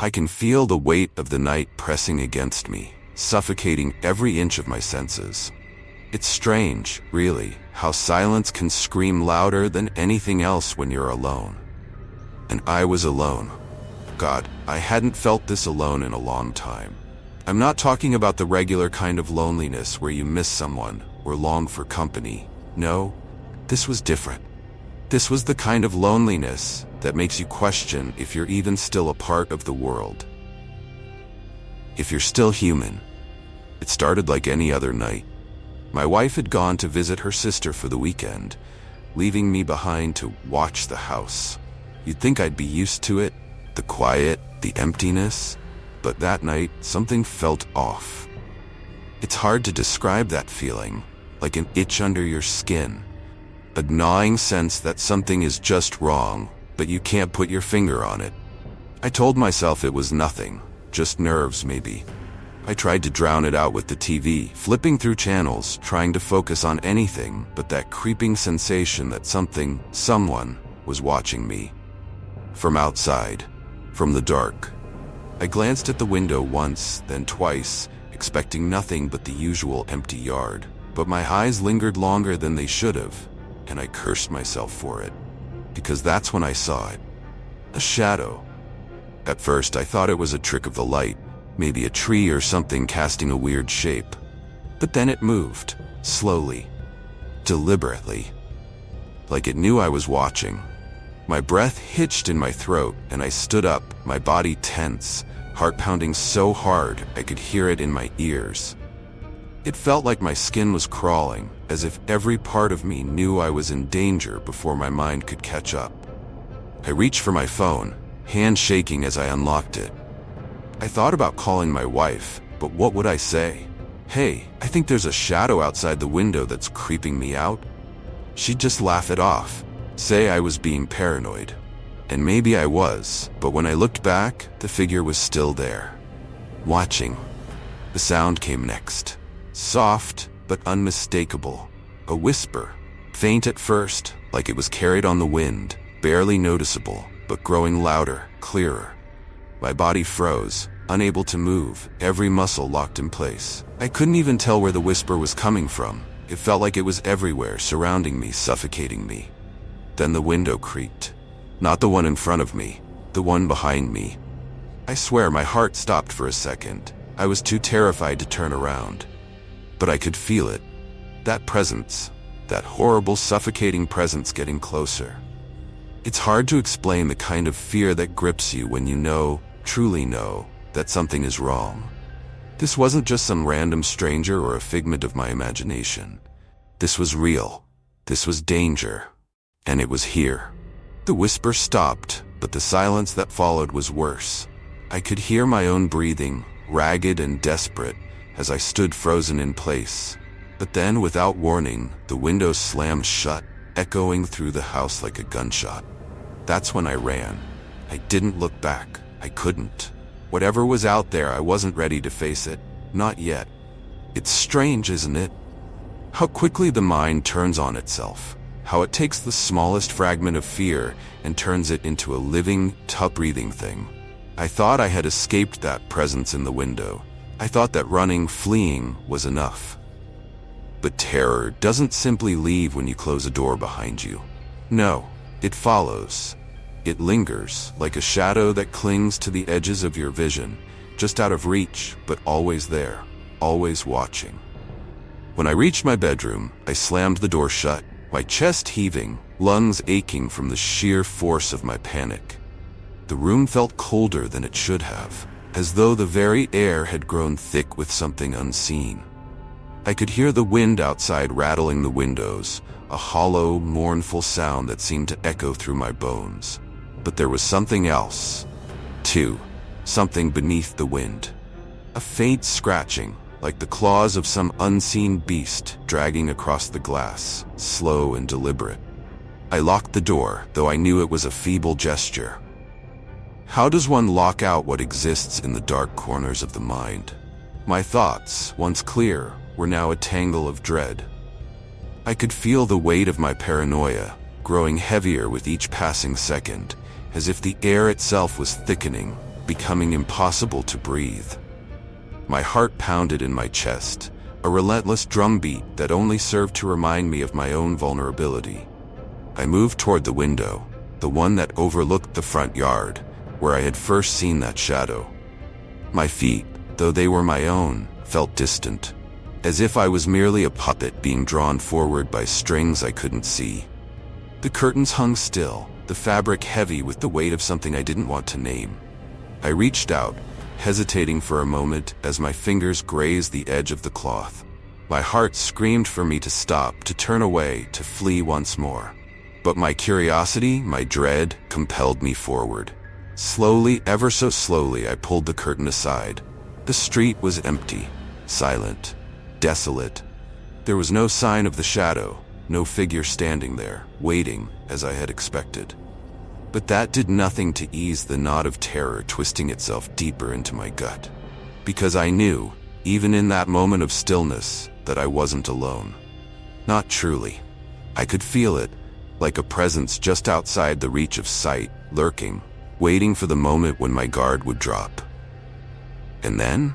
I can feel the weight of the night pressing against me, suffocating every inch of my senses. It's strange, really, how silence can scream louder than anything else when you're alone. And I was alone. God, I hadn't felt this alone in a long time. I'm not talking about the regular kind of loneliness where you miss someone or long for company. No, this was different. This was the kind of loneliness that makes you question if you're even still a part of the world. If you're still human. It started like any other night. My wife had gone to visit her sister for the weekend, leaving me behind to watch the house. You'd think I'd be used to it, the quiet, the emptiness, but that night something felt off. It's hard to describe that feeling, like an itch under your skin, a gnawing sense that something is just wrong, but you can't put your finger on it. I told myself it was nothing, just nerves maybe. I tried to drown it out with the TV, flipping through channels, trying to focus on anything but that creeping sensation that someone was watching me. From outside, from the dark. I glanced at the window once, then twice, expecting nothing but the usual empty yard. But my eyes lingered longer than they should have, and I cursed myself for it. Because that's when I saw it. A shadow. At first I thought it was a trick of the light, maybe a tree or something casting a weird shape. But then it moved, slowly, deliberately, like it knew I was watching. My breath hitched in my throat, and I stood up, my body tense, heart pounding so hard I could hear it in my ears. It felt like my skin was crawling, as if every part of me knew I was in danger before my mind could catch up. I reached for my phone, hand shaking as I unlocked it. I thought about calling my wife, but what would I say? Hey, I think there's a shadow outside the window that's creeping me out. She'd just laugh it off, say I was being paranoid. And maybe I was, but when I looked back, the figure was still there, watching. The sound came next. Soft, but unmistakable. A whisper. Faint at first, like it was carried on the wind, barely noticeable, but growing louder, clearer. My body froze, unable to move, every muscle locked in place. I couldn't even tell where the whisper was coming from. It felt like it was everywhere, surrounding me, suffocating me. Then the window creaked. Not the one in front of me, the one behind me. I swear my heart stopped for a second. I was too terrified to turn around. But I could feel it. That presence, that horrible, suffocating presence getting closer. It's hard to explain the kind of fear that grips you when you know, truly know, that something is wrong. This wasn't just some random stranger or a figment of my imagination. This was real. This was danger. And it was here. The whisper stopped, but the silence that followed was worse. I could hear my own breathing, ragged and desperate, as I stood frozen in place. But then, without warning, the window slammed shut, echoing through the house like a gunshot. That's when I ran. I didn't look back. I couldn't. Whatever was out there, I wasn't ready to face it. Not yet. It's strange, isn't it? How quickly the mind turns on itself. How it takes the smallest fragment of fear and turns it into a living, breathing thing. I thought I had escaped that presence in the window. I thought that running, fleeing was enough. But terror doesn't simply leave when you close a door behind you. No, it follows. It lingers, like a shadow that clings to the edges of your vision, just out of reach, but always there, always watching. When I reached my bedroom, I slammed the door shut, my chest heaving, lungs aching from the sheer force of my panic. The room felt colder than it should have, as though the very air had grown thick with something unseen. I could hear the wind outside rattling the windows, a hollow, mournful sound that seemed to echo through my bones. But there was something else, too, something beneath the wind. A faint scratching, like the claws of some unseen beast dragging across the glass, slow and deliberate. I locked the door, though I knew it was a feeble gesture. How does one lock out what exists in the dark corners of the mind? My thoughts, once clear, were now a tangle of dread. I could feel the weight of my paranoia, growing heavier with each passing second, as if the air itself was thickening, becoming impossible to breathe. My heart pounded in my chest, a relentless drumbeat that only served to remind me of my own vulnerability. I moved toward the window, the one that overlooked the front yard, where I had first seen that shadow. My feet, though they were my own, felt distant, as if I was merely a puppet being drawn forward by strings I couldn't see. The curtains hung still, the fabric heavy with the weight of something I didn't want to name. I reached out, hesitating for a moment as my fingers grazed the edge of the cloth. My heart screamed for me to stop, to turn away, to flee once more. But my curiosity, my dread, compelled me forward. Slowly, ever so slowly, I pulled the curtain aside. The street was empty, silent, desolate. There was no sign of the shadow, no figure standing there, waiting, as I had expected. But that did nothing to ease the knot of terror twisting itself deeper into my gut. Because I knew, even in that moment of stillness, that I wasn't alone. Not truly. I could feel it, like a presence just outside the reach of sight, lurking, waiting for the moment when my guard would drop. And then?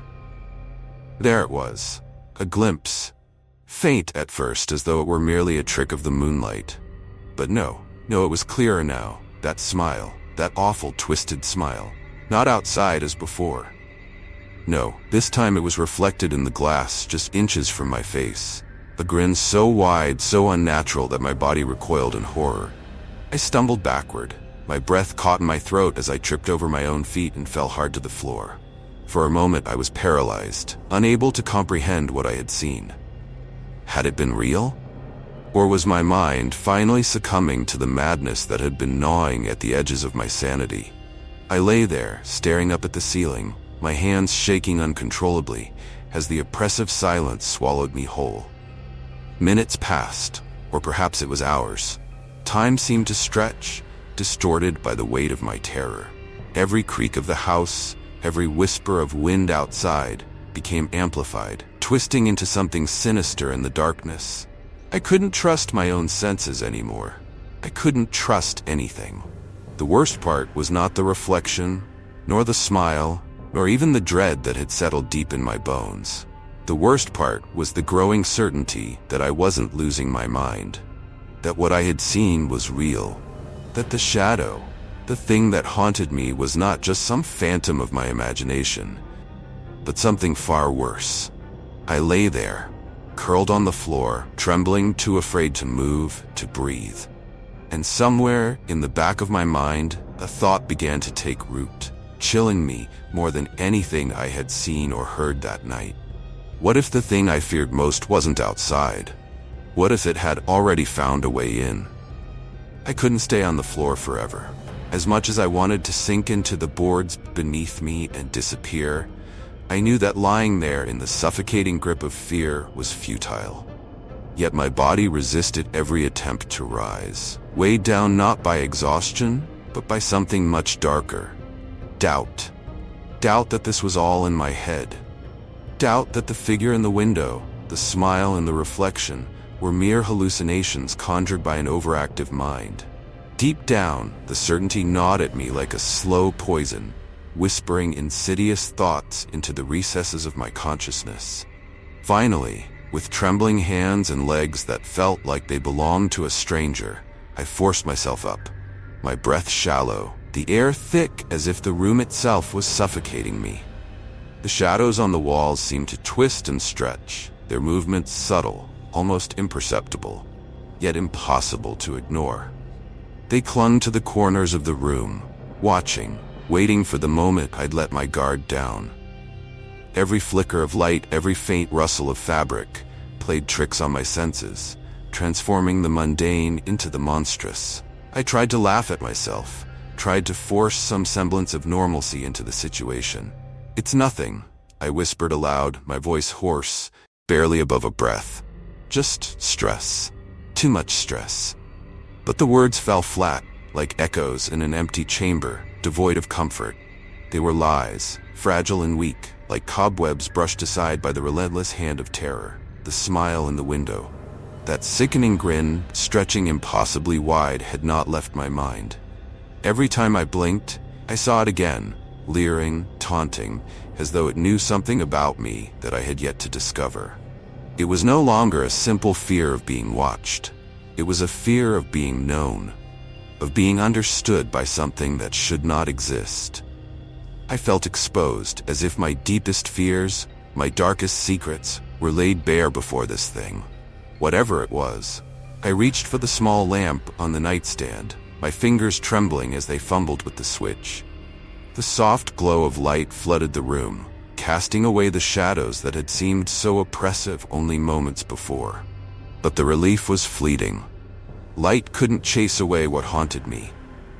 There it was, a glimpse. Faint at first, as though it were merely a trick of the moonlight. But no, it was clearer now. That smile, that awful twisted smile. Not outside as before. No, this time it was reflected in the glass just inches from my face. A grin so wide, so unnatural that my body recoiled in horror. I stumbled backward. My breath caught in my throat as I tripped over my own feet and fell hard to the floor. For a moment I was paralyzed, unable to comprehend what I had seen. Had it been real? Or was my mind finally succumbing to the madness that had been gnawing at the edges of my sanity? I lay there, staring up at the ceiling, my hands shaking uncontrollably, as the oppressive silence swallowed me whole. Minutes passed, or perhaps it was hours. Time seemed to stretch, distorted by the weight of my terror. Every creak of the house, every whisper of wind outside, became amplified, twisting into something sinister in the darkness. I couldn't trust my own senses anymore. I couldn't trust anything. The worst part was not the reflection, nor the smile, nor even the dread that had settled deep in my bones. The worst part was the growing certainty that I wasn't losing my mind. That what I had seen was real. That the shadow, the thing that haunted me, was not just some phantom of my imagination, but something far worse. I lay there, curled on the floor, trembling, too afraid to move, to breathe. And somewhere in the back of my mind, a thought began to take root, chilling me more than anything I had seen or heard that night. What if the thing I feared most wasn't outside? What if it had already found a way in? I couldn't stay on the floor forever. As much as I wanted to sink into the boards beneath me and disappear, I knew that lying there in the suffocating grip of fear was futile. Yet my body resisted every attempt to rise, weighed down not by exhaustion, but by something much darker. Doubt. Doubt that this was all in my head. Doubt that the figure in the window, the smile and the reflection, were mere hallucinations conjured by an overactive mind. Deep down, the certainty gnawed at me like a slow poison, whispering insidious thoughts into the recesses of my consciousness. Finally, with trembling hands and legs that felt like they belonged to a stranger, I forced myself up, my breath shallow, the air thick as if the room itself was suffocating me. The shadows on the walls seemed to twist and stretch, their movements subtle, almost imperceptible, yet impossible to ignore. They clung to the corners of the room, watching, waiting for the moment I'd let my guard down. Every flicker of light, every faint rustle of fabric, played tricks on my senses, transforming the mundane into the monstrous. I tried to laugh at myself, tried to force some semblance of normalcy into the situation. "It's nothing," I whispered aloud, my voice hoarse, barely above a breath. "Just stress. Too much stress." But the words fell flat, like echoes in an empty chamber, devoid of comfort. They were lies, fragile and weak, like cobwebs brushed aside by the relentless hand of terror. The smile in the window, that sickening grin, stretching impossibly wide, had not left my mind. Every time I blinked, I saw it again, leering, taunting, as though it knew something about me that I had yet to discover. It was no longer a simple fear of being watched. It was a fear of being known, of being understood by something that should not exist. I felt exposed, as if my deepest fears, my darkest secrets, were laid bare before this thing. Whatever it was. I reached for the small lamp on the nightstand, my fingers trembling as they fumbled with the switch. The soft glow of light flooded the room, casting away the shadows that had seemed so oppressive only moments before. But the relief was fleeting. Light couldn't chase away what haunted me.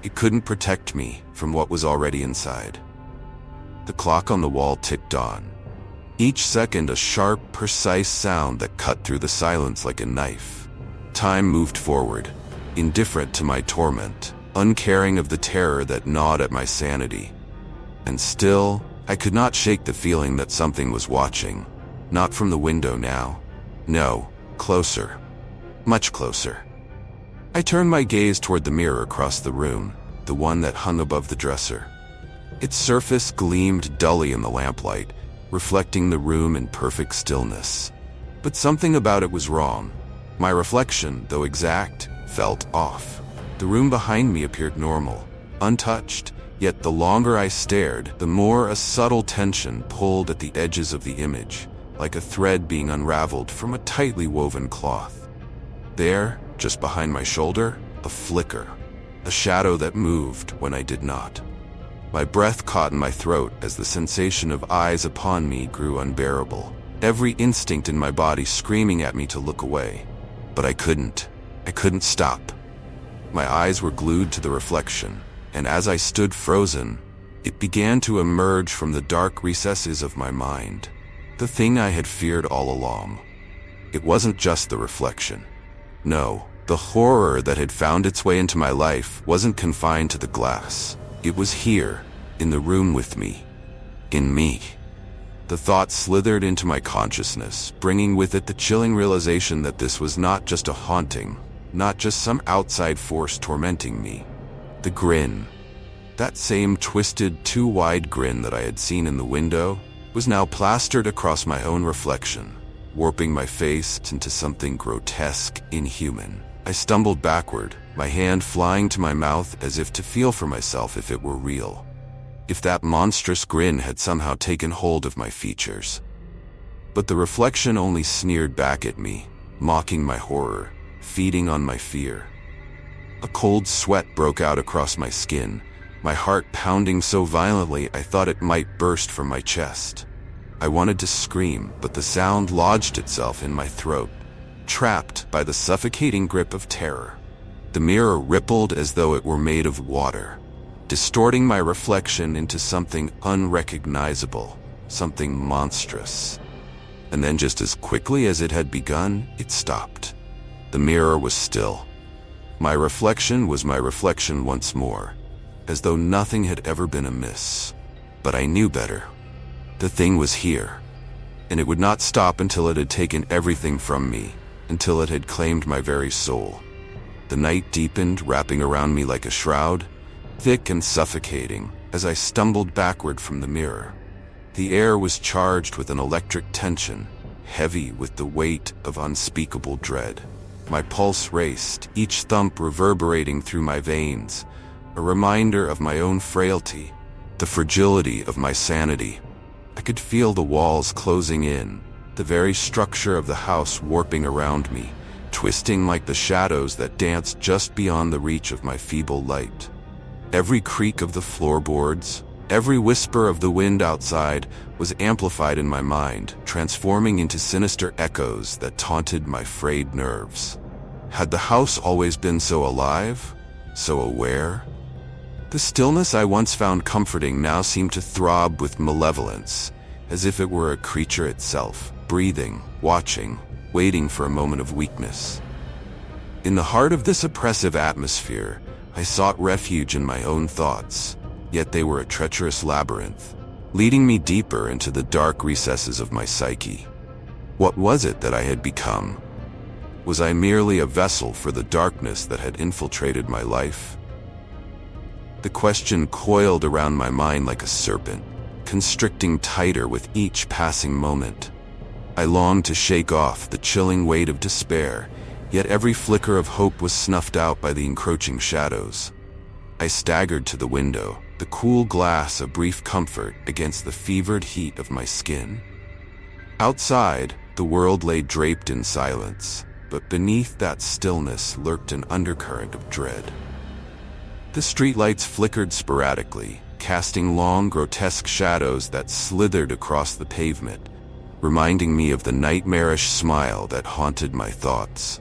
It couldn't protect me from what was already inside. The clock on the wall ticked on. Each second a sharp, precise sound that cut through the silence like a knife. Time moved forward, indifferent to my torment, uncaring of the terror that gnawed at my sanity. And still, I could not shake the feeling that something was watching. Not from the window now. No, closer. Much closer. I turned my gaze toward the mirror across the room, the one that hung above the dresser. Its surface gleamed dully in the lamplight, reflecting the room in perfect stillness. But something about it was wrong. My reflection, though exact, felt off. The room behind me appeared normal, untouched, yet the longer I stared, the more a subtle tension pulled at the edges of the image, like a thread being unraveled from a tightly woven cloth. There, just behind my shoulder, a flicker, a shadow that moved when I did not. My breath caught in my throat as the sensation of eyes upon me grew unbearable, every instinct in my body screaming at me to look away. But I couldn't. I couldn't stop. My eyes were glued to the reflection, and as I stood frozen, it began to emerge from the dark recesses of my mind. The thing I had feared all along. It wasn't just the reflection. No, the horror that had found its way into my life wasn't confined to the glass. It was here, in the room with me. In me. The thought slithered into my consciousness, bringing with it the chilling realization that this was not just a haunting, not just some outside force tormenting me. The grin. That same twisted, too wide grin that I had seen in the window was now plastered across my own reflection, warping my face into something grotesque, inhuman. I stumbled backward, my hand flying to my mouth as if to feel for myself if it were real. If that monstrous grin had somehow taken hold of my features. But the reflection only sneered back at me, mocking my horror, feeding on my fear. A cold sweat broke out across my skin, my heart pounding so violently I thought it might burst from my chest. I wanted to scream, but the sound lodged itself in my throat, trapped by the suffocating grip of terror. The mirror rippled as though it were made of water, distorting my reflection into something unrecognizable, something monstrous. And then just as quickly as it had begun, it stopped. The mirror was still. My reflection was my reflection once more, as though nothing had ever been amiss. But I knew better. The thing was here, and it would not stop until it had taken everything from me, until it had claimed my very soul. The night deepened, wrapping around me like a shroud, thick and suffocating, as I stumbled backward from the mirror. The air was charged with an electric tension, heavy with the weight of unspeakable dread. My pulse raced, each thump reverberating through my veins, a reminder of my own frailty, the fragility of my sanity. I could feel the walls closing in, the very structure of the house warping around me, twisting like the shadows that danced just beyond the reach of my feeble light. Every creak of the floorboards, every whisper of the wind outside was amplified in my mind, transforming into sinister echoes that taunted my frayed nerves. Had the house always been so alive? So aware? The stillness I once found comforting now seemed to throb with malevolence, as if it were a creature itself, breathing, watching, waiting for a moment of weakness. In the heart of this oppressive atmosphere, I sought refuge in my own thoughts, yet they were a treacherous labyrinth, leading me deeper into the dark recesses of my psyche. What was it that I had become? Was I merely a vessel for the darkness that had infiltrated my life? The question coiled around my mind like a serpent, constricting tighter with each passing moment. I longed to shake off the chilling weight of despair, yet every flicker of hope was snuffed out by the encroaching shadows. I staggered to the window, the cool glass a brief comfort against the fevered heat of my skin. Outside, the world lay draped in silence, but beneath that stillness lurked an undercurrent of dread. The streetlights flickered sporadically, casting long, grotesque shadows that slithered across the pavement, reminding me of the nightmarish smile that haunted my thoughts.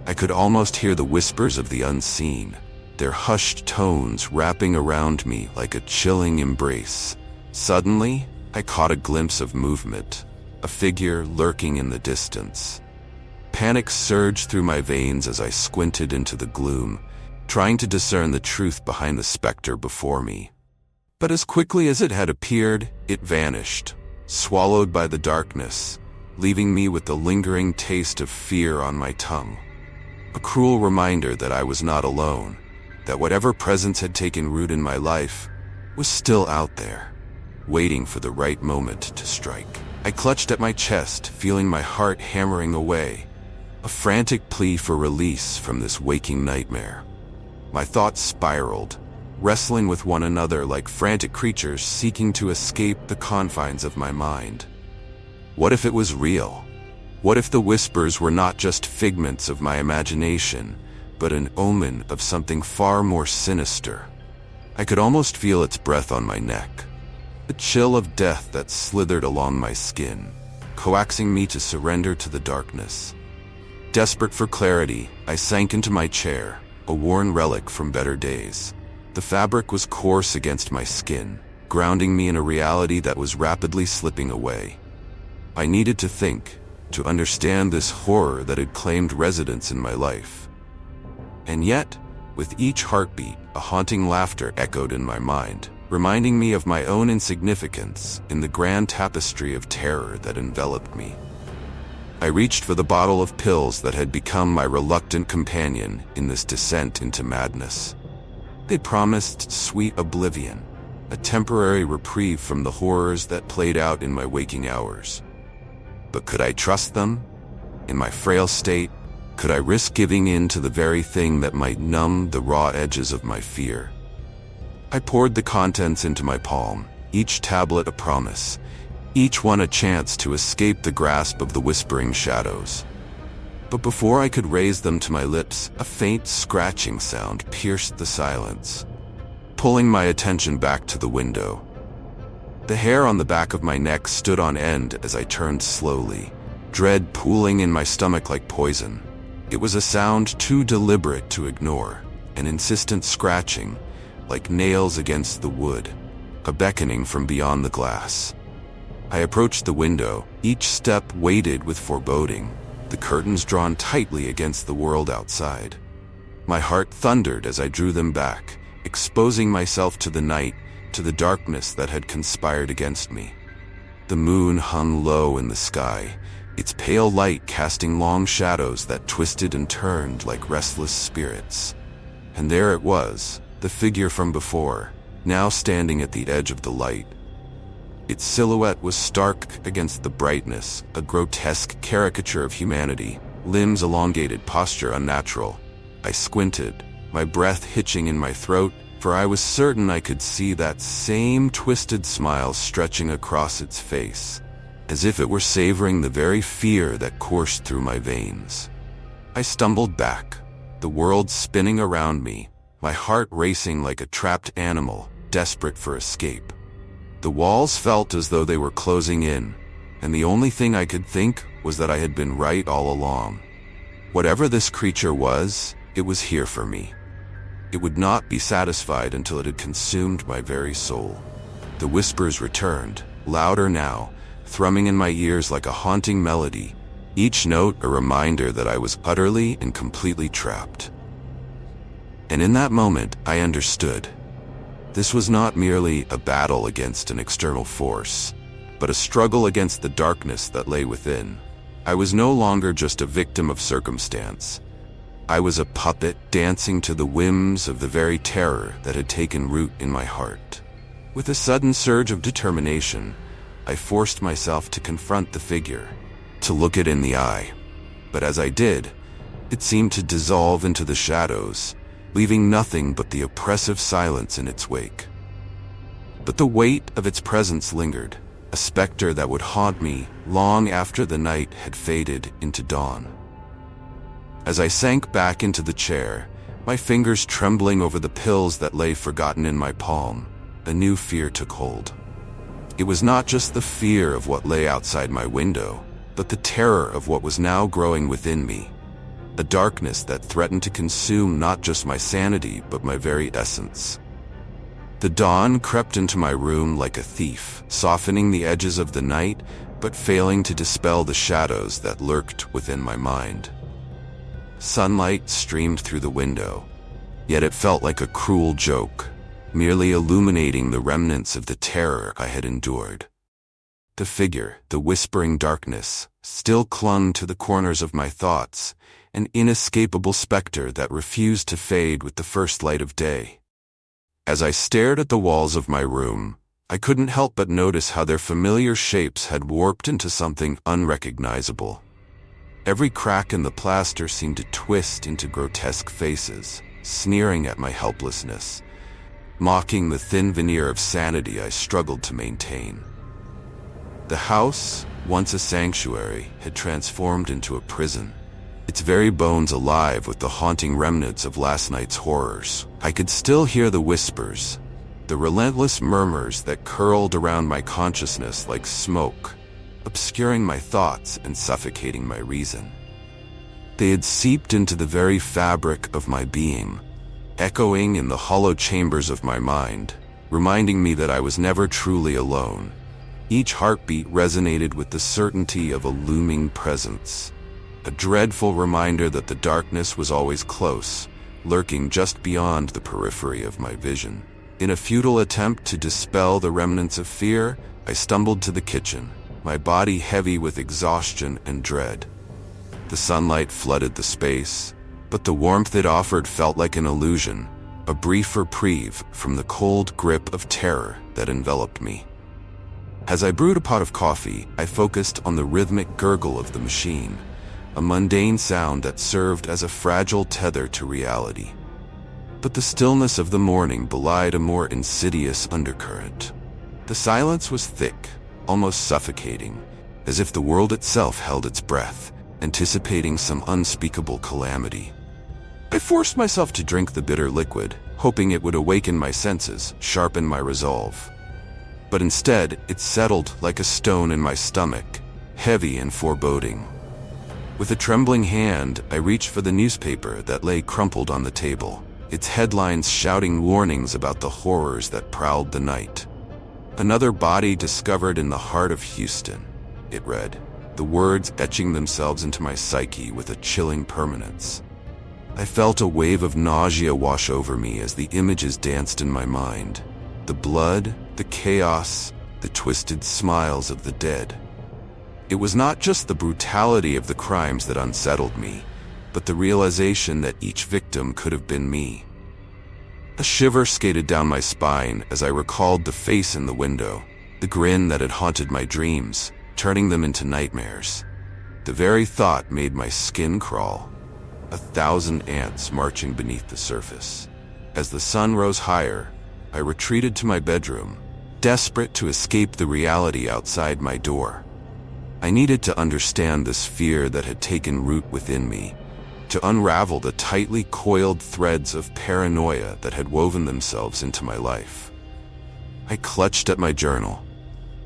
I could almost hear the whispers of the unseen, their hushed tones wrapping around me like a chilling embrace. Suddenly, I caught a glimpse of movement, a figure lurking in the distance. Panic surged through my veins as I squinted into the gloom, trying to discern the truth behind the specter before me. But as quickly as it had appeared, it vanished, swallowed by the darkness, leaving me with the lingering taste of fear on my tongue. A cruel reminder that I was not alone, that whatever presence had taken root in my life was still out there, waiting for the right moment to strike. I clutched at my chest, feeling my heart hammering away, a frantic plea for release from this waking nightmare. My thoughts spiraled, wrestling with one another like frantic creatures seeking to escape the confines of my mind. What if it was real? What if the whispers were not just figments of my imagination, but an omen of something far more sinister? I could almost feel its breath on my neck, the chill of death that slithered along my skin, coaxing me to surrender to the darkness. Desperate for clarity, I sank into my chair, a worn relic from better days. The fabric was coarse against my skin, grounding me in a reality that was rapidly slipping away. I needed to think, to understand this horror that had claimed residence in my life. And yet, with each heartbeat, a haunting laughter echoed in my mind, reminding me of my own insignificance in the grand tapestry of terror that enveloped me. I reached for the bottle of pills that had become my reluctant companion in this descent into madness. They promised sweet oblivion, a temporary reprieve from the horrors that played out in my waking hours. But could I trust them? In my frail state, could I risk giving in to the very thing that might numb the raw edges of my fear? I poured the contents into my palm, each tablet a promise, each one a chance to escape the grasp of the whispering shadows. But before I could raise them to my lips, a faint scratching sound pierced the silence, pulling my attention back to the window. The hair on the back of my neck stood on end as I turned slowly, dread pooling in my stomach like poison. It was a sound too deliberate to ignore, an insistent scratching, like nails against the wood, a beckoning from beyond the glass. I approached the window, each step weighted with foreboding, the curtains drawn tightly against the world outside. My heart thundered as I drew them back, exposing myself to the night, to the darkness that had conspired against me. The moon hung low in the sky, its pale light casting long shadows that twisted and turned like restless spirits. And there it was, the figure from before, now standing at the edge of the light. Its silhouette was stark against the brightness, a grotesque caricature of humanity, limbs elongated, posture unnatural. I squinted, my breath hitching in my throat, for I was certain I could see that same twisted smile stretching across its face, as if it were savoring the very fear that coursed through my veins. I stumbled back, the world spinning around me, my heart racing like a trapped animal, desperate for escape. The walls felt as though they were closing in, and the only thing I could think was that I had been right all along. Whatever this creature was, it was here for me. It would not be satisfied until it had consumed my very soul. The whispers returned, louder now, thrumming in my ears like a haunting melody, each note a reminder that I was utterly and completely trapped. And in that moment, I understood. This was not merely a battle against an external force, but a struggle against the darkness that lay within. I was no longer just a victim of circumstance. I was a puppet dancing to the whims of the very terror that had taken root in my heart. With a sudden surge of determination, I forced myself to confront the figure, to look it in the eye. But as I did, it seemed to dissolve into the shadows, leaving nothing but the oppressive silence in its wake. But the weight of its presence lingered, a specter that would haunt me long after the night had faded into dawn. As I sank back into the chair, my fingers trembling over the pills that lay forgotten in my palm, a new fear took hold. It was not just the fear of what lay outside my window, but the terror of what was now growing within me, a darkness that threatened to consume not just my sanity but my very essence. The dawn crept into my room like a thief, softening the edges of the night, but failing to dispel the shadows that lurked within my mind. Sunlight streamed through the window, yet it felt like a cruel joke, merely illuminating the remnants of the terror I had endured. The figure, the whispering darkness, still clung to the corners of my thoughts, an inescapable specter that refused to fade with the first light of day. As I stared at the walls of my room, I couldn't help but notice how their familiar shapes had warped into something unrecognizable. Every crack in the plaster seemed to twist into grotesque faces, sneering at my helplessness, mocking the thin veneer of sanity I struggled to maintain. The house, once a sanctuary, had transformed into a prison, its very bones alive with the haunting remnants of last night's horrors. I could still hear the whispers, the relentless murmurs that curled around my consciousness like smoke, obscuring my thoughts and suffocating my reason. They had seeped into the very fabric of my being, echoing in the hollow chambers of my mind, reminding me that I was never truly alone. Each heartbeat resonated with the certainty of a looming presence, a dreadful reminder that the darkness was always close, lurking just beyond the periphery of my vision. In a futile attempt to dispel the remnants of fear, I stumbled to the kitchen, my body heavy with exhaustion and dread. The sunlight flooded the space, but the warmth it offered felt like an illusion, a brief reprieve from the cold grip of terror that enveloped me. As I brewed a pot of coffee, I focused on the rhythmic gurgle of the machine, a mundane sound that served as a fragile tether to reality. But the stillness of the morning belied a more insidious undercurrent. The silence was thick, almost suffocating, as if the world itself held its breath, anticipating some unspeakable calamity. I forced myself to drink the bitter liquid, hoping it would awaken my senses, sharpen my resolve. But instead, it settled like a stone in my stomach, heavy and foreboding. With a trembling hand, I reached for the newspaper that lay crumpled on the table, its headlines shouting warnings about the horrors that prowled the night. "Another body discovered in the heart of Houston," it read, the words etching themselves into my psyche with a chilling permanence. I felt a wave of nausea wash over me as the images danced in my mind. The blood, the chaos, the twisted smiles of the dead. It was not just the brutality of the crimes that unsettled me, but the realization that each victim could have been me. A shiver skated down my spine as I recalled the face in the window, the grin that had haunted my dreams, turning them into nightmares. The very thought made my skin crawl. 1,000 ants marching beneath the surface. As the sun rose higher, I retreated to my bedroom, desperate to escape the reality outside my door. I needed to understand this fear that had taken root within me, to unravel the tightly coiled threads of paranoia that had woven themselves into my life. I clutched at my journal,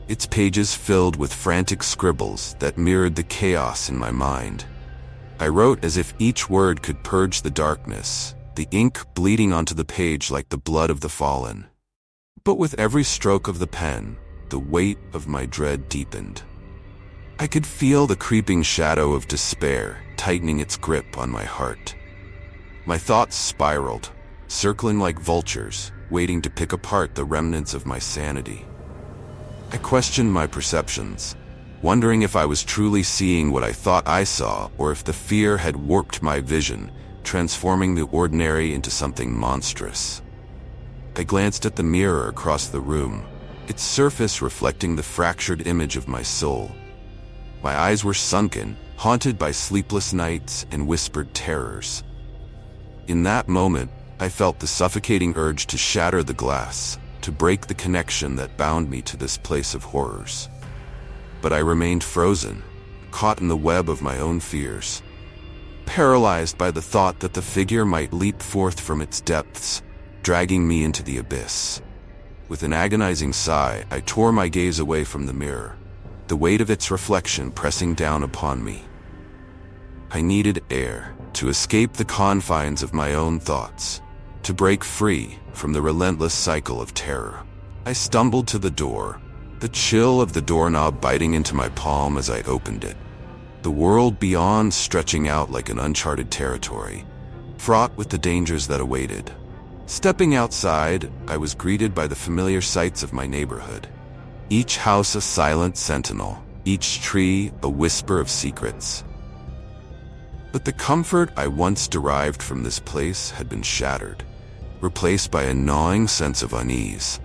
its pages filled with frantic scribbles that mirrored the chaos in my mind. I wrote as if each word could purge the darkness, the ink bleeding onto the page like the blood of the fallen. But with every stroke of the pen, the weight of my dread deepened. I could feel the creeping shadow of despair tightening its grip on my heart. My thoughts spiraled, circling like vultures, waiting to pick apart the remnants of my sanity. I questioned my perceptions, wondering if I was truly seeing what I thought I saw or if the fear had warped my vision, transforming the ordinary into something monstrous. I glanced at the mirror across the room, its surface reflecting the fractured image of my soul. My eyes were sunken, haunted by sleepless nights and whispered terrors. In that moment, I felt the suffocating urge to shatter the glass, to break the connection that bound me to this place of horrors. But I remained frozen, caught in the web of my own fears, paralyzed by the thought that the figure might leap forth from its depths, dragging me into the abyss. With an agonizing sigh, I tore my gaze away from the mirror, the weight of its reflection pressing down upon me. I needed air to escape the confines of my own thoughts, to break free from the relentless cycle of terror. I stumbled to the door, the chill of the doorknob biting into my palm as I opened it. The world beyond stretching out like an uncharted territory, fraught with the dangers that awaited. Stepping outside, I was greeted by the familiar sights of my neighborhood. Each house a silent sentinel, each tree a whisper of secrets. But the comfort I once derived from this place had been shattered, replaced by a gnawing sense of unease.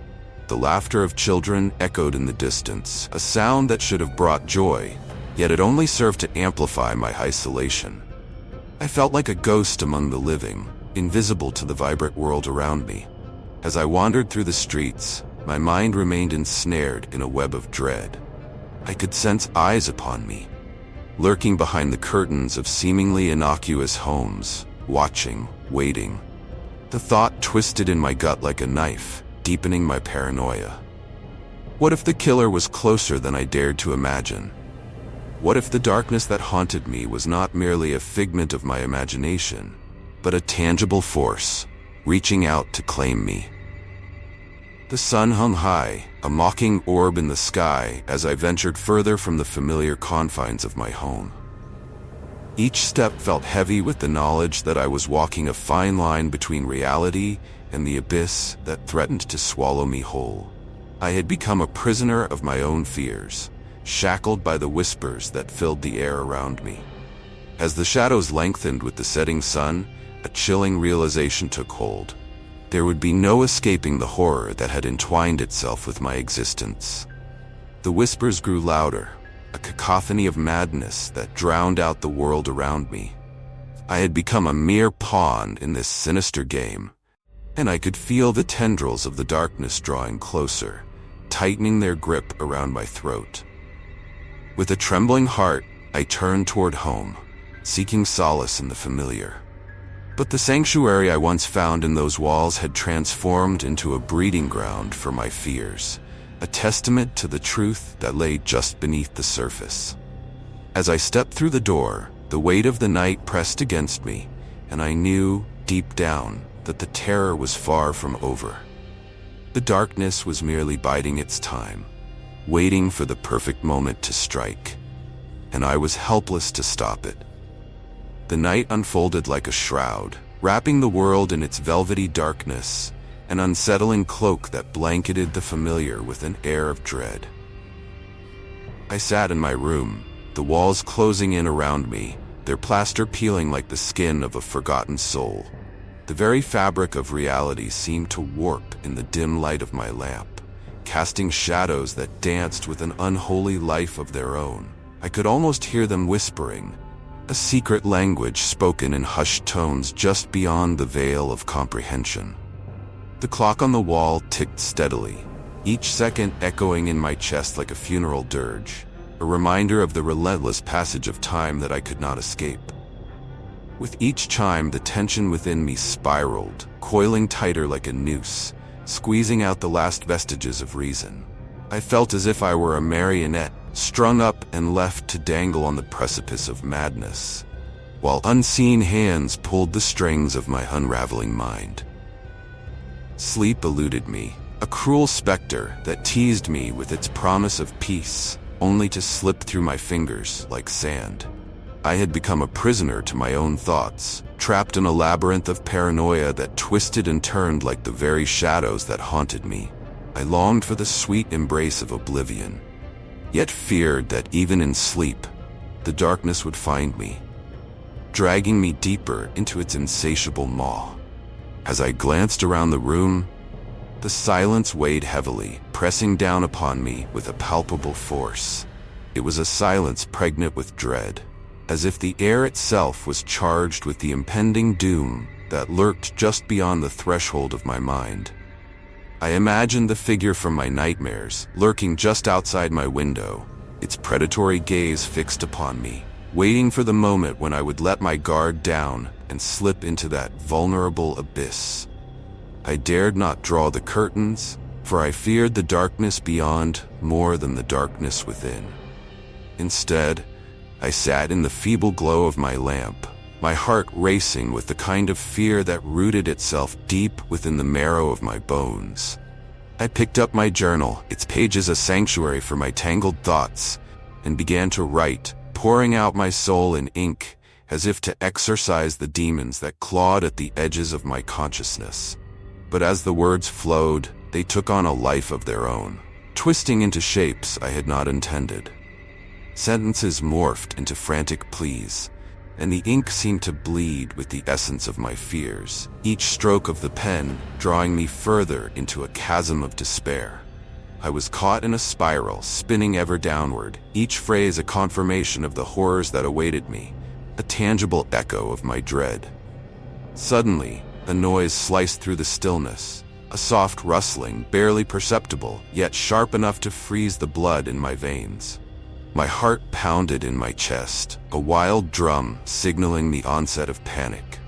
The laughter of children echoed in the distance, a sound that should have brought joy, yet it only served to amplify my isolation. I felt like a ghost among the living, invisible to the vibrant world around me. As I wandered through the streets, my mind remained ensnared in a web of dread. I could sense eyes upon me, lurking behind the curtains of seemingly innocuous homes, watching, waiting. The thought twisted in my gut like a knife, deepening my paranoia. What if the killer was closer than I dared to imagine? What if the darkness that haunted me was not merely a figment of my imagination, but a tangible force, reaching out to claim me? The sun hung high, a mocking orb in the sky, as I ventured further from the familiar confines of my home. Each step felt heavy with the knowledge that I was walking a fine line between reality and the abyss that threatened to swallow me whole. I had become a prisoner of my own fears, shackled by the whispers that filled the air around me. As the shadows lengthened with the setting sun, a chilling realization took hold. There would be no escaping the horror that had entwined itself with my existence. The whispers grew louder, a cacophony of madness that drowned out the world around me. I had become a mere pawn in this sinister game, and I could feel the tendrils of the darkness drawing closer, tightening their grip around my throat. With a trembling heart, I turned toward home, seeking solace in the familiar. But the sanctuary I once found in those walls had transformed into a breeding ground for my fears, a testament to the truth that lay just beneath the surface. As I stepped through the door, the weight of the night pressed against me, and I knew, deep down, that the terror was far from over. The darkness was merely biding its time, waiting for the perfect moment to strike, and I was helpless to stop it. The night unfolded like a shroud, wrapping the world in its velvety darkness, an unsettling cloak that blanketed the familiar with an air of dread. I sat in my room, the walls closing in around me, their plaster peeling like the skin of a forgotten soul. The very fabric of reality seemed to warp in the dim light of my lamp, casting shadows that danced with an unholy life of their own. I could almost hear them whispering, a secret language spoken in hushed tones just beyond the veil of comprehension. The clock on the wall ticked steadily, each second echoing in my chest like a funeral dirge, a reminder of the relentless passage of time that I could not escape. With each chime, the tension within me spiraled, coiling tighter like a noose, squeezing out the last vestiges of reason. I felt as if I were a marionette, strung up and left to dangle on the precipice of madness, while unseen hands pulled the strings of my unraveling mind. Sleep eluded me, a cruel specter that teased me with its promise of peace, only to slip through my fingers like sand. I had become a prisoner to my own thoughts, trapped in a labyrinth of paranoia that twisted and turned like the very shadows that haunted me. I longed for the sweet embrace of oblivion, yet feared that even in sleep, the darkness would find me. dragging me deeper into its insatiable maw. As I glanced around the room, the silence weighed heavily, pressing down upon me with a palpable force. It was a silence pregnant with dread, as if the air itself was charged with the impending doom that lurked just beyond the threshold of my mind. I imagined the figure from my nightmares, lurking just outside my window, its predatory gaze fixed upon me, waiting for the moment when I would let my guard down and slip into that vulnerable abyss. I dared not draw the curtains, for I feared the darkness beyond more than the darkness within. Instead, I sat in the feeble glow of my lamp, my heart racing with the kind of fear that rooted itself deep within the marrow of my bones. I picked up my journal, its pages a sanctuary for my tangled thoughts, and began to write, pouring out my soul in ink, as if to exorcise the demons that clawed at the edges of my consciousness. But as the words flowed, they took on a life of their own, twisting into shapes I had not intended. Sentences morphed into frantic pleas, and the ink seemed to bleed with the essence of my fears, each stroke of the pen drawing me further into a chasm of despair. I was caught in a spiral, spinning ever downward, each phrase a confirmation of the horrors that awaited me, a tangible echo of my dread. Suddenly, a noise sliced through the stillness, a soft rustling, barely perceptible, yet sharp enough to freeze the blood in my veins. My heart pounded in my chest, a wild drum signaling the onset of panic.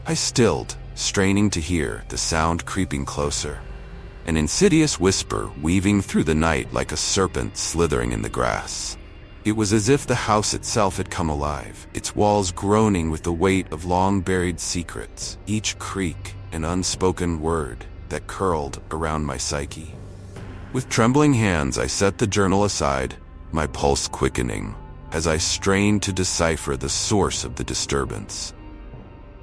I stilled, straining to hear the sound creeping closer, an insidious whisper weaving through the night like a serpent slithering in the grass. It was as if the house itself had come alive, its walls groaning with the weight of long-buried secrets, each creak an unspoken word that curled around my psyche. With trembling hands, I set the journal aside, my pulse quickening, as I strained to decipher the source of the disturbance.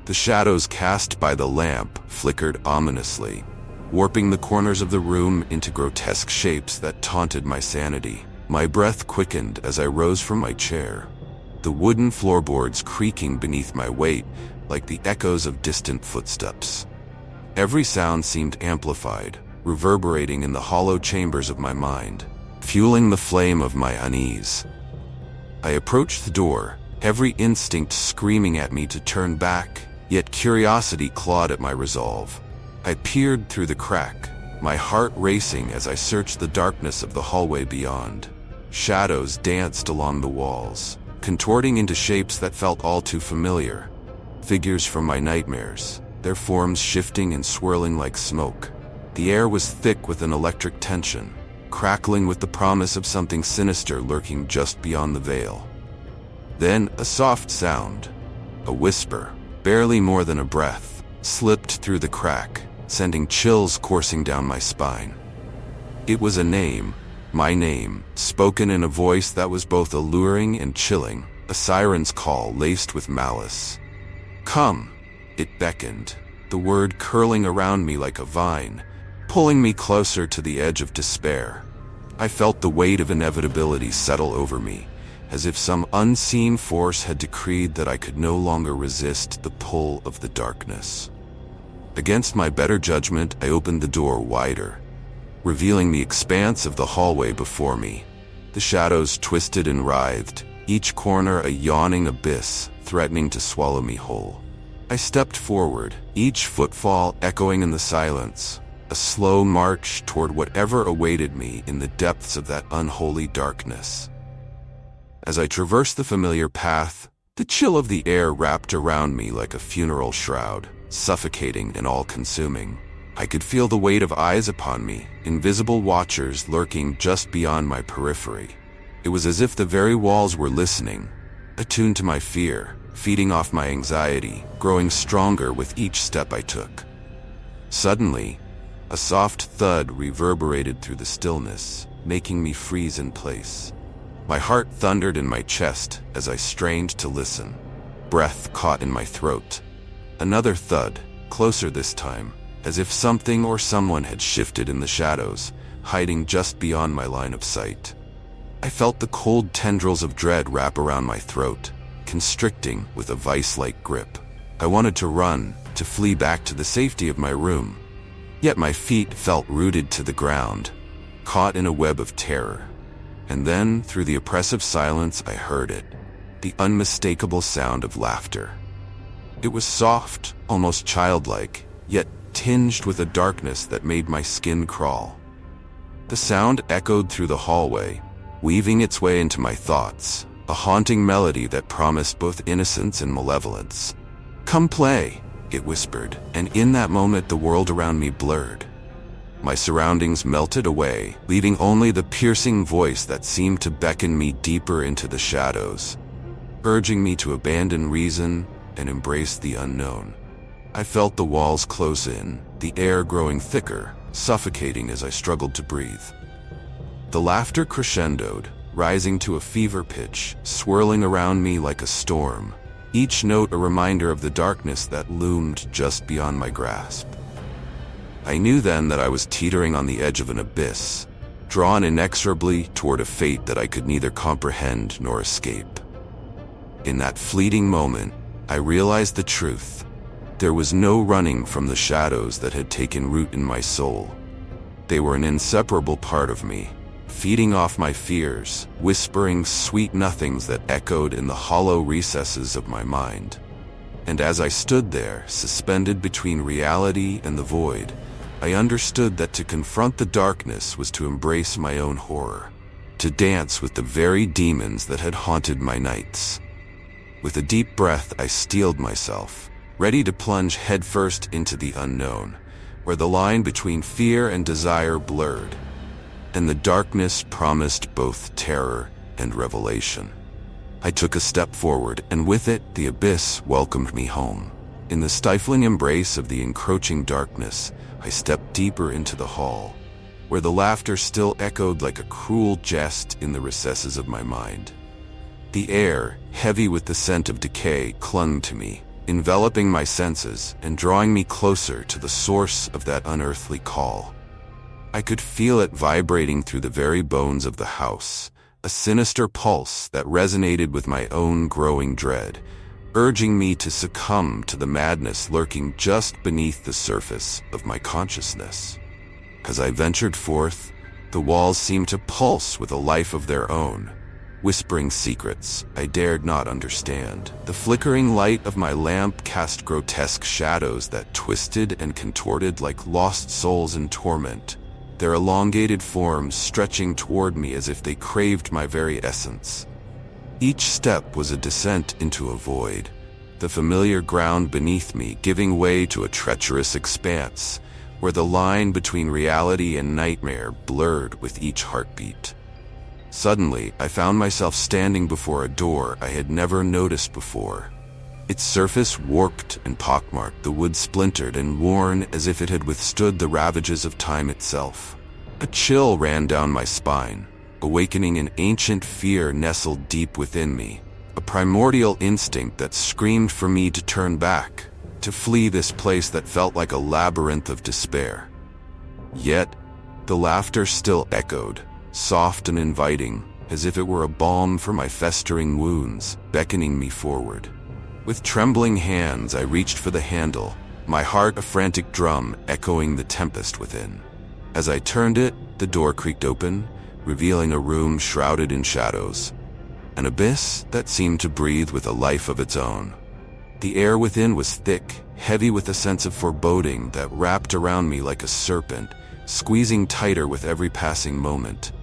The shadows cast by the lamp flickered ominously, warping the corners of the room into grotesque shapes that taunted my sanity. My breath quickened as I rose from my chair, the wooden floorboards creaking beneath my weight like the echoes of distant footsteps. Every sound seemed amplified, reverberating in the hollow chambers of my mind, fueling the flame of my unease. I approached the door, every instinct screaming at me to turn back, yet curiosity clawed at my resolve. I peered through the crack, my heart racing as I searched the darkness of the hallway beyond. Shadows danced along the walls, contorting into shapes that felt all too familiar. Figures from my nightmares, their forms shifting and swirling like smoke. The air was thick with an electric tension, crackling with the promise of something sinister lurking just beyond the veil. Then a soft sound, a whisper, barely more than a breath, slipped through the crack, sending chills coursing down my spine. It was a name, my name, spoken in a voice that was both alluring and chilling, a siren's call laced with malice. "Come," it beckoned, the word curling around me like a vine, pulling me closer to the edge of despair. I felt the weight of inevitability settle over me, as if some unseen force had decreed that I could no longer resist the pull of the darkness. Against my better judgment, I opened the door wider, revealing the expanse of the hallway before me. The shadows twisted and writhed, each corner a yawning abyss, threatening to swallow me whole. I stepped forward, each footfall echoing in the silence, a slow march toward whatever awaited me in the depths of that unholy darkness. As I traversed the familiar path, the chill of the air wrapped around me like a funeral shroud, suffocating and all-consuming. I could feel the weight of eyes upon me, invisible watchers lurking just beyond my periphery. It was as if the very walls were listening, attuned to my fear, feeding off my anxiety, growing stronger with each step I took. Suddenly, a soft thud reverberated through the stillness, making me freeze in place. My heart thundered in my chest as I strained to listen, breath caught in my throat. Another thud, closer this time, as if something or someone had shifted in the shadows, hiding just beyond my line of sight. I felt the cold tendrils of dread wrap around my throat, constricting with a vice-like grip. I wanted to run, to flee back to the safety of my room. Yet my feet felt rooted to the ground, caught in a web of terror. And then, through the oppressive silence, I heard it, the unmistakable sound of laughter. It was soft, almost childlike, yet tinged with a darkness that made my skin crawl. The sound echoed through the hallway, weaving its way into my thoughts, a haunting melody that promised both innocence and malevolence. "Come play," it whispered, and in that moment the world around me blurred. My surroundings melted away, leaving only the piercing voice that seemed to beckon me deeper into the shadows, urging me to abandon reason and embrace the unknown. I felt the walls close in, the air growing thicker, suffocating as I struggled to breathe. The laughter crescendoed, rising to a fever pitch, swirling around me like a storm, each note a reminder of the darkness that loomed just beyond my grasp. I knew then that I was teetering on the edge of an abyss, drawn inexorably toward a fate that I could neither comprehend nor escape. In that fleeting moment, I realized the truth. There was no running from the shadows that had taken root in my soul. They were an inseparable part of me, feeding off my fears, whispering sweet nothings that echoed in the hollow recesses of my mind. And as I stood there, suspended between reality and the void, I understood that to confront the darkness was to embrace my own horror, to dance with the very demons that had haunted my nights. With a deep breath, I steeled myself, ready to plunge headfirst into the unknown, where the line between fear and desire blurred, and the darkness promised both terror and revelation. I took a step forward, and with it, the abyss welcomed me home. In the stifling embrace of the encroaching darkness, I stepped deeper into the hall, where the laughter still echoed like a cruel jest in the recesses of my mind. The air, heavy with the scent of decay, clung to me, enveloping my senses and drawing me closer to the source of that unearthly call. I could feel it vibrating through the very bones of the house, a sinister pulse that resonated with my own growing dread, urging me to succumb to the madness lurking just beneath the surface of my consciousness. As I ventured forth, the walls seemed to pulse with a life of their own, whispering secrets I dared not understand. The flickering light of my lamp cast grotesque shadows that twisted and contorted like lost souls in torment, their elongated forms stretching toward me as if they craved my very essence. Each step was a descent into a void, the familiar ground beneath me giving way to a treacherous expanse, where the line between reality and nightmare blurred with each heartbeat. Suddenly, I found myself standing before a door I had never noticed before. Its surface warped and pockmarked, the wood splintered and worn as if it had withstood the ravages of time itself. A chill ran down my spine, awakening an ancient fear nestled deep within me, a primordial instinct that screamed for me to turn back, to flee this place that felt like a labyrinth of despair. Yet, the laughter still echoed, soft and inviting, as if it were a balm for my festering wounds, beckoning me forward. With trembling hands, I reached for the handle, my heart a frantic drum echoing the tempest within. As I turned it, the door creaked open, revealing a room shrouded in shadows, an abyss that seemed to breathe with a life of its own. The air within was thick, heavy with a sense of foreboding that wrapped around me like a serpent, squeezing tighter with every passing moment.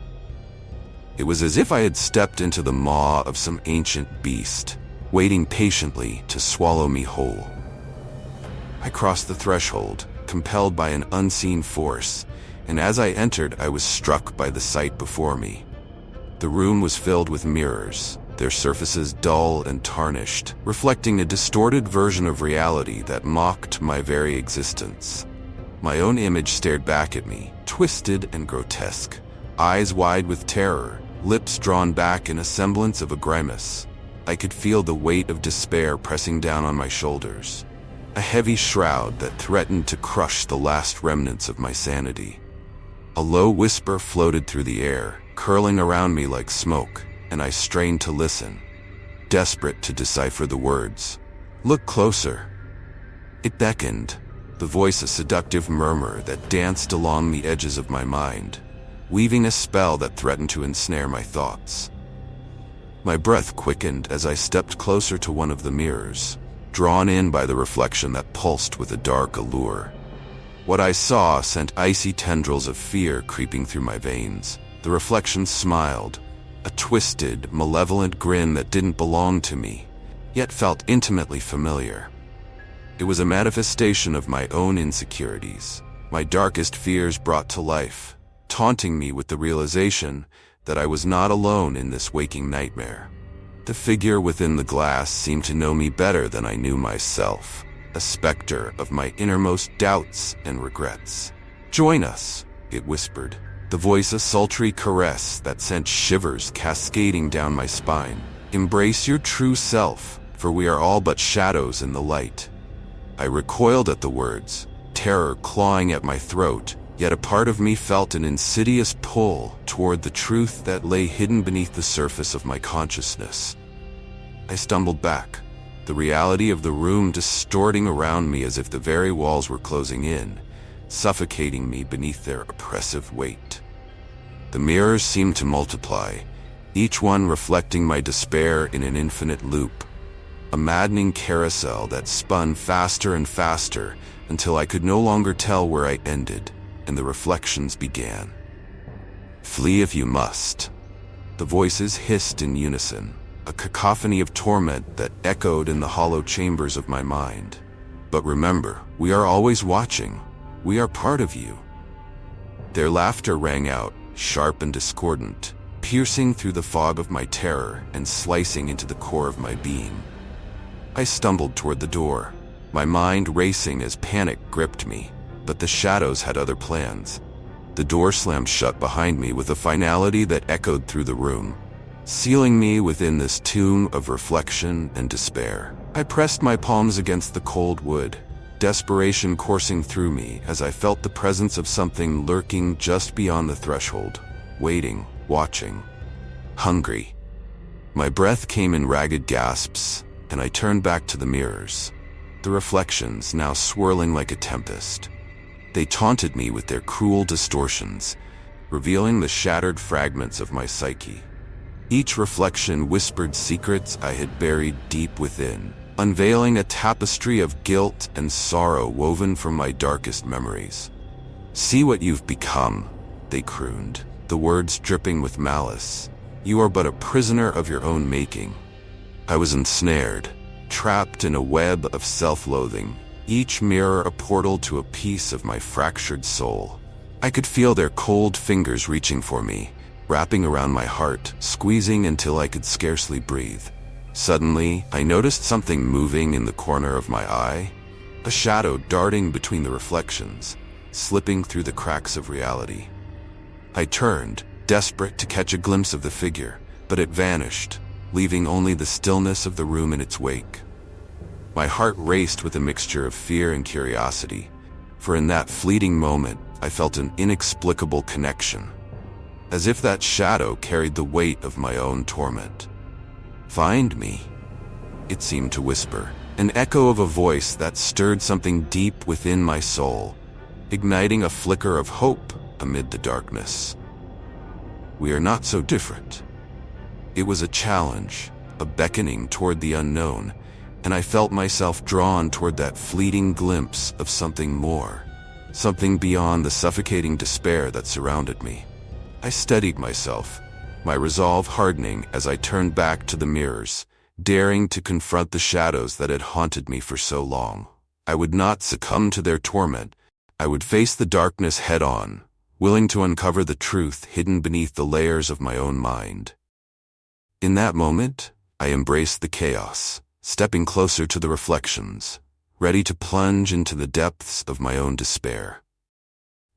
It was as if I had stepped into the maw of some ancient beast, waiting patiently to swallow me whole. I crossed the threshold, compelled by an unseen force, and as I entered, I was struck by the sight before me. The room was filled with mirrors, their surfaces dull and tarnished, reflecting a distorted version of reality that mocked my very existence. My own image stared back at me, twisted and grotesque, eyes wide with terror, lips drawn back in a semblance of a grimace. I could feel the weight of despair pressing down on my shoulders, a heavy shroud that threatened to crush the last remnants of my sanity. A low whisper floated through the air, curling around me like smoke, and I strained to listen. desperate to decipher the words. "Look closer." It beckoned, the voice a seductive murmur that danced along the edges of my mind, weaving a spell that threatened to ensnare my thoughts. My breath quickened as I stepped closer to one of the mirrors, drawn in by the reflection that pulsed with a dark allure. What I saw sent icy tendrils of fear creeping through my veins. The reflection smiled, a twisted, malevolent grin that didn't belong to me, yet felt intimately familiar. It was a manifestation of my own insecurities, my darkest fears brought to life, taunting me with the realization that I was not alone in this waking nightmare. The figure within the glass seemed to know me better than I knew myself, a specter of my innermost doubts and regrets. "Join us," it whispered, the voice a sultry caress that sent shivers cascading down my spine. "Embrace your true self, for we are all but shadows in the light." I recoiled at the words, terror clawing at my throat, yet a part of me felt an insidious pull toward the truth that lay hidden beneath the surface of my consciousness. I stumbled back, the reality of the room distorting around me as if the very walls were closing in, suffocating me beneath their oppressive weight. The mirrors seemed to multiply, each one reflecting my despair in an infinite loop, a maddening carousel that spun faster and faster until I could no longer tell where I ended, and the reflections began. "Flee if you must." The voices hissed in unison, a cacophony of torment that echoed in the hollow chambers of my mind. "But remember, we are always watching. We are part of you." Their laughter rang out, sharp and discordant, piercing through the fog of my terror and slicing into the core of my being. I stumbled toward the door, my mind racing as panic gripped me, but the shadows had other plans. The door slammed shut behind me with a finality that echoed through the room, sealing me within this tomb of reflection and despair. I pressed my palms against the cold wood, desperation coursing through me as I felt the presence of something lurking just beyond the threshold, waiting, watching, hungry. My breath came in ragged gasps, and I turned back to the mirrors, the reflections now swirling like a tempest. They taunted me with their cruel distortions, revealing the shattered fragments of my psyche. Each reflection whispered secrets I had buried deep within, unveiling a tapestry of guilt and sorrow woven from my darkest memories. "See what you've become," they crooned, the words dripping with malice. "You are but a prisoner of your own making." I was ensnared, trapped in a web of self-loathing, each mirror a portal to a piece of my fractured soul. I could feel their cold fingers reaching for me, wrapping around my heart, squeezing until I could scarcely breathe. Suddenly, I noticed something moving in the corner of my eye, a shadow darting between the reflections, slipping through the cracks of reality. I turned, desperate to catch a glimpse of the figure, but it vanished, leaving only the stillness of the room in its wake. My heart raced with a mixture of fear and curiosity, for in that fleeting moment, I felt an inexplicable connection, as if that shadow carried the weight of my own torment. "Find me," it seemed to whisper, an echo of a voice that stirred something deep within my soul, igniting a flicker of hope amid the darkness. "We are not so different." It was a challenge, a beckoning toward the unknown, and I felt myself drawn toward that fleeting glimpse of something more, something beyond the suffocating despair that surrounded me. I steadied myself, my resolve hardening as I turned back to the mirrors, daring to confront the shadows that had haunted me for so long. I would not succumb to their torment. I would face the darkness head-on, willing to uncover the truth hidden beneath the layers of my own mind. In that moment, I embraced the chaos, stepping closer to the reflections, ready to plunge into the depths of my own despair.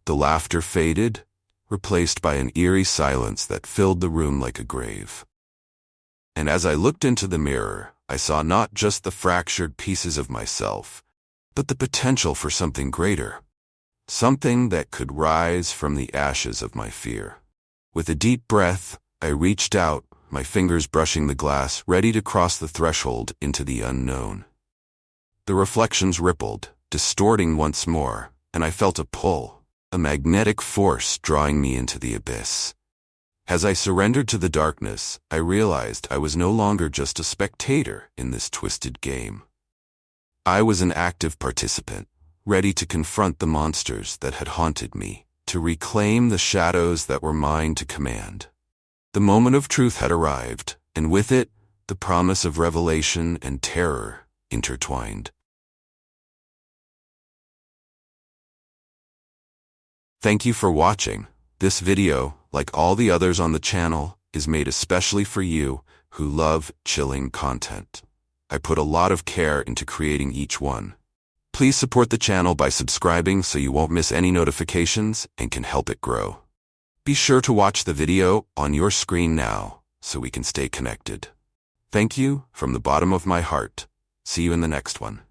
The laughter faded, replaced by an eerie silence that filled the room like a grave. And as I looked into the mirror, I saw not just the fractured pieces of myself, but the potential for something greater, something that could rise from the ashes of my fear. With a deep breath, I reached out, my fingers brushing the glass, ready to cross the threshold into the unknown. The reflections rippled, distorting once more, and I felt a pull, a magnetic force drawing me into the abyss. As I surrendered to the darkness, I realized I was no longer just a spectator in this twisted game. I was an active participant, ready to confront the monsters that had haunted me, to reclaim the shadows that were mine to command. The moment of truth had arrived, and with it, the promise of revelation and terror intertwined. Thank you for watching. This video, like all the others on the channel, is made especially for you who love chilling content. I put a lot of care into creating each one. Please support the channel by subscribing so you won't miss any notifications and can help it grow. Be sure to watch the video on your screen now so we can stay connected. Thank you from the bottom of my heart. See you in the next one.